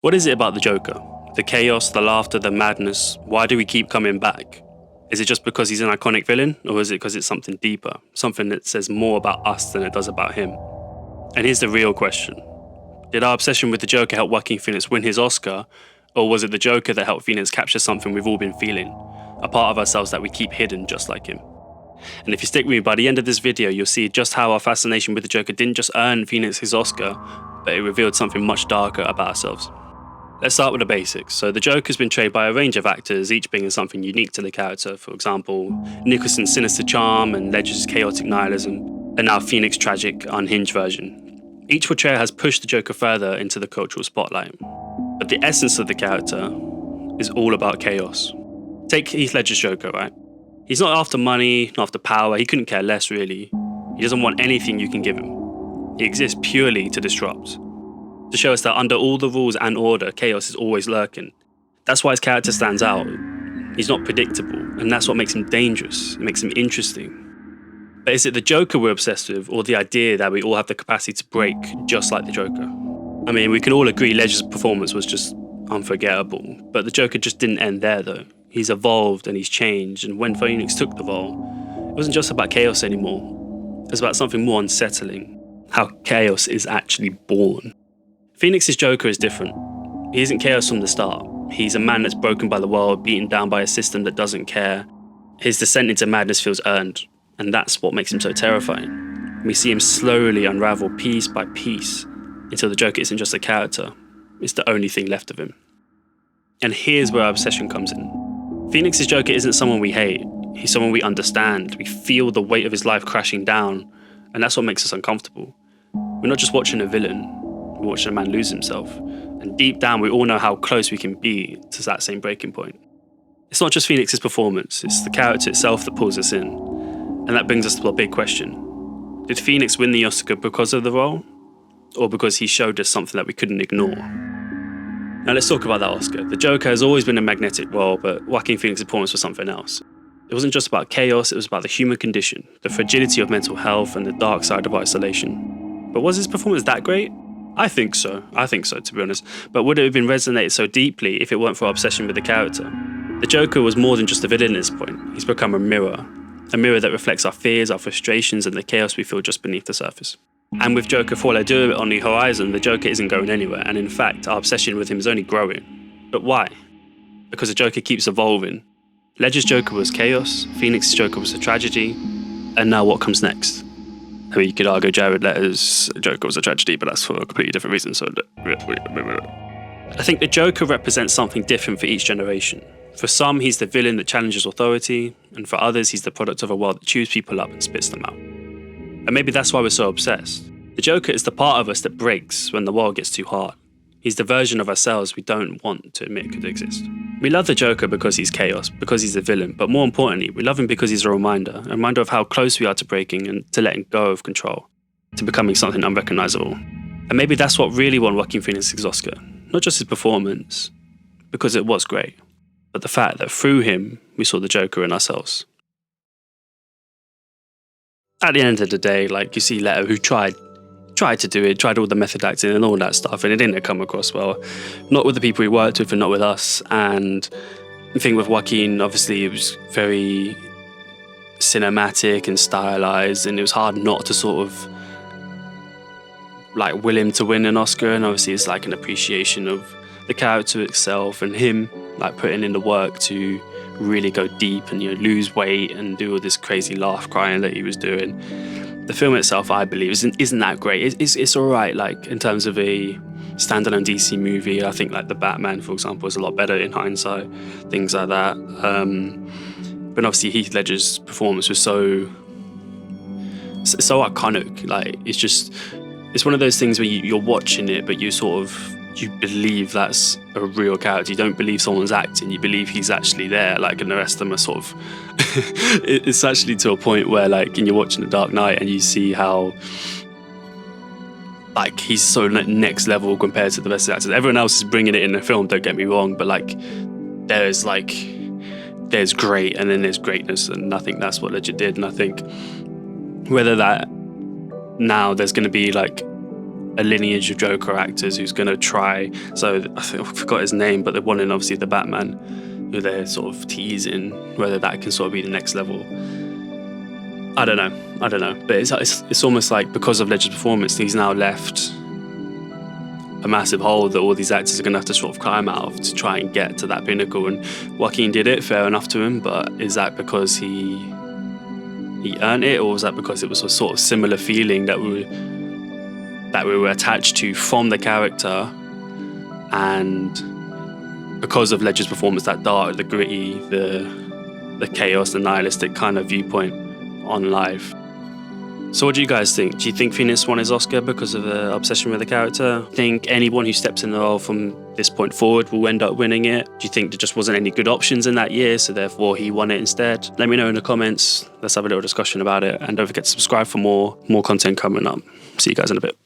What is it about the Joker? The chaos, the laughter, the madness. Why do we keep coming back? Is it just because he's an iconic villain, or is it because it's something deeper? Something that says more about us than it does about him? And here's the real question. Did our obsession with the Joker help Joaquin Phoenix win his Oscar, or was it the Joker that helped Phoenix capture something we've all been feeling? A part of ourselves that we keep hidden just like him. And if you stick with me, by the end of this video, you'll see just how our fascination with the Joker didn't just earn Phoenix his Oscar, but it revealed something much darker about ourselves. Let's start with the basics. So the Joker's been portrayed by a range of actors, each bringing something unique to the character. For example, Nicholson's sinister charm and Ledger's chaotic nihilism, and now Phoenix's tragic, unhinged version. Each portrayal has pushed the Joker further into the cultural spotlight. But the essence of the character is all about chaos. Take Heath Ledger's Joker, right? He's not after money, not after power, he couldn't care less really. He doesn't want anything you can give him. He exists purely to disrupt. To show us that under all the rules and order, chaos is always lurking. That's why his character stands out. He's not predictable, and that's what makes him dangerous. It makes him interesting. But is it the Joker we're obsessed with, or the idea that we all have the capacity to break just like the Joker? I mean, we can all agree Ledger's performance was just unforgettable, but the Joker just didn't end there though. He's evolved and he's changed, and when Phoenix took the role, it wasn't just about chaos anymore. It was about something more unsettling, how chaos is actually born. Phoenix's Joker is different. He isn't chaos from the start. He's a man that's broken by the world, beaten down by a system that doesn't care. His descent into madness feels earned, and that's what makes him so terrifying. We see him slowly unravel piece by piece until the Joker isn't just a character, it's the only thing left of him. And here's where our obsession comes in. Phoenix's Joker isn't someone we hate, he's someone we understand. We feel the weight of his life crashing down, and that's what makes us uncomfortable. We're not just watching a villain, we're watching a man lose himself. And deep down, we all know how close we can be to that same breaking point. It's not just Phoenix's performance, it's the character itself that pulls us in. And that brings us to a big question. Did Phoenix win the Oscar because of the role? Or because he showed us something that we couldn't ignore? Now let's talk about that Oscar. The Joker has always been a magnetic role, but Joaquin Phoenix's performance was something else. It wasn't just about chaos, it was about the human condition, the fragility of mental health, and the dark side of isolation. But was his performance that great? I think so, to be honest. But would it have been resonated so deeply if it weren't for our obsession with the character? The Joker was more than just a villain at this point. He's become a mirror that reflects our fears, our frustrations, and the chaos we feel just beneath the surface. And with Joker Fall Do on the horizon, the Joker isn't going anywhere, and in fact, our obsession with him is only growing. But why? Because the Joker keeps evolving. Ledger's Joker was chaos, Phoenix's Joker was a tragedy, and now what comes next? I mean, you could argue Jared Leto's Joker was a tragedy, but that's for a completely different reason. So, I think the Joker represents something different for each generation. For some, he's the villain that challenges authority, and for others, he's the product of a world that chews people up and spits them out. And maybe that's why we're so obsessed. The Joker is the part of us that breaks when the world gets too hard. He's the version of ourselves we don't want to admit could exist. We love the Joker because he's chaos, because he's a villain, but more importantly, we love him because he's a reminder of how close we are to breaking and to letting go of control, to becoming something unrecognizable. And maybe that's what really won Joaquin Phoenix's Oscar. Not just his performance, because it was great, but the fact that through him, we saw the Joker in ourselves. At the end of the day, like, you see Leto, who tried to do it, tried all the method acting and all that stuff, and it didn't come across well. Not with the people he worked with and not with us. And the thing with Joaquin, obviously, it was very cinematic and stylized, and it was hard not to sort of like will him to win an Oscar. And obviously it's like an appreciation of the character itself and him like putting in the work to really go deep and, you know, lose weight and do all this crazy laugh crying that he was doing. The film itself, I believe, isn't that great. It's all right, like, in terms of a standalone DC movie. I think, like, The Batman, for example, is a lot better in hindsight, things like that. But obviously Heath Ledger's performance was so iconic. Like, it's one of those things where you're watching it, but you believe that's a real character. You don't believe someone's acting, you believe he's actually there, like, and the rest of them are sort of it's actually to a point where, like, you're watching The Dark Knight and you see how, like, he's so next level compared to the rest of the actors. Everyone else is bringing it in the film, don't get me wrong, but like there's great and then there's greatness, and I think that's what Ledger did. And I think whether that now there's going to be like a lineage of Joker actors who's going to try. So I forgot his name, but the one in obviously the Batman, who they're sort of teasing whether that can sort of be the next level. I don't know. But it's almost like because of Ledger's performance, he's now left a massive hole that all these actors are going to have to sort of climb out of to try and get to that pinnacle. And Joaquin did it, fair enough to him, but is that because he earned it, or was that because it was a sort of similar feeling that we were attached to from the character, and because of Ledger's performance, that dark, the gritty, the chaos, the nihilistic kind of viewpoint on life. So what do you guys think? Do you think Phoenix won his Oscar because of the obsession with the character? Do you think anyone who steps in the role from this point forward will end up winning it? Do you think there just wasn't any good options in that year, so therefore he won it instead? Let me know in the comments. Let's have a little discussion about it. And don't forget to subscribe for more content coming up. See you guys in a bit.